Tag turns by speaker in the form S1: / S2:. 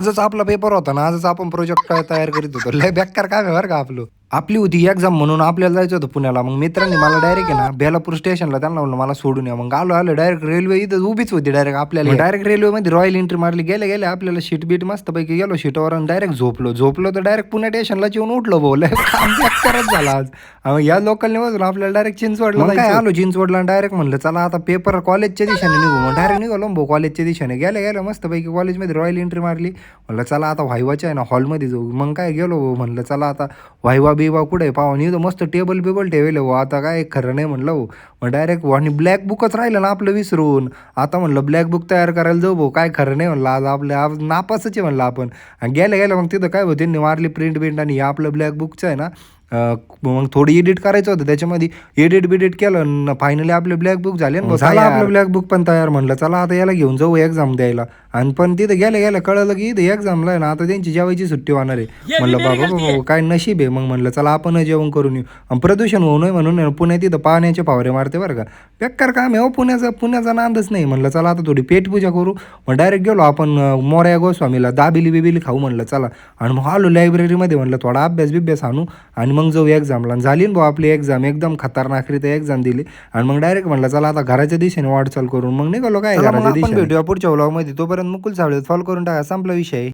S1: आजच आपला पेपर होता ना, आजच आपण प्रोजेक्ट काय तयार करीत होतो. लय बेकार काम आहे बरं का आपलं. आपली होती एक्झाम म्हणून आपल्याला जायचं होतं पुण्याला. मग मित्रांनी मला डायरेक्ट आहे ना, बेलापूर स्टेशनला त्यांना म्हणलं मला सोडून या. मग आलो डायरेक्ट रेल्वे इथं उभीच होती डायरेक्ट आपल्याला. डायरेक्ट रेल्वेमध्ये रॉयल एंट्री मारली. गेल्या आपल्याला शीट बीट मस्तपैकी गेलो सीटवर आणि डायरेक्ट झोपलो तर डायरेक्ट पुणे स्टेशनलाच येऊन उठलो भाऊ. लय काम बेकारच झाला आज. या लोकलने बसून आपल्याला डायरेक्ट चिंचवडला जायचं. काय आलो चिंचवडला डायरेक्ट म्हणलं चला आता पेपर कॉलेजच्या दिशेने निघू. मग डायरेक्ट निघालो भाऊ कॉलेजच्या दिशेने. गेल्या मस्तपैकी कॉलेजमध्ये रॉयल एंट्री मारली. म्हणलं चला आता व्हायवाच्या आहे ना हॉलमध्ये जाऊ. मग काय गेलो भाऊ म्हणलं चला आता व्हायवा बिवा कुठे पाहून इथं मस्त टेबल ठेवले हो. आता काय खरं नाही म्हणलं हो. मग डायरेक्ट आणि ब्लॅक बुकच राहिलं ना आपलं विसरून. आता म्हणलं ब्लॅक बुक तयार करायला जाऊ भाऊ. काय खरं नाही म्हणलं आज आज नापासच आहे म्हणलं आपण. आणि गेल्या मग तिथं काय होतं त्यांनी मारली प्रिंट आणि हे आपलं ब्लॅक बुकचं आहे ना मग थोडी एडिट करायचं होतं त्याच्यामध्ये. एडिट केलं फायनली आपले ब्लॅक बुक झाले ना. झालं आपलं ब्लॅक बुक पण तयार. म्हणलं चला आता याला घेऊन जाऊ एक्झाम द्यायला. आणि पण तिथं गेल्या कळलं की इथं एक्झामला आहे ना आता त्यांची जेवायची सुट्टी होणार आहे. म्हणलं बाबा काय नशीब आहे. मग म्हणलं चला आपण जेवण करून येऊ. आणि प्रदूषण होऊ नये म्हणून पुण्यात तिथं पाण्याचे फवारे मारते बरं का. बेकार काम आहे हो पुण्याचा नांदच नाही. म्हणलं चला आता थोडी पेटपूजा करू. मग डायरेक्ट गेलो आपण मोरया गोस्वामीला बिबिली खाऊ म्हणलं चला. आणि मग आलो लायब्ररीमध्ये म्हणलं थोडा अभ्यास आणू आणि मग जाऊ एक्झामला. झाली ना भाऊ आपली एक्झाम एकदम खतरनाक एक्झाम दिली. आणि मग डायरेक्ट म्हणलं चला आता घराच्या दिशेने वाटचाल करून मग निघालो काय घराच्या दिशेने. भेटूया पुढच्या व्लॉगमध्ये. तोपर्यंत मुकुल सावळे फॉलो करून टाका. संपला विषय.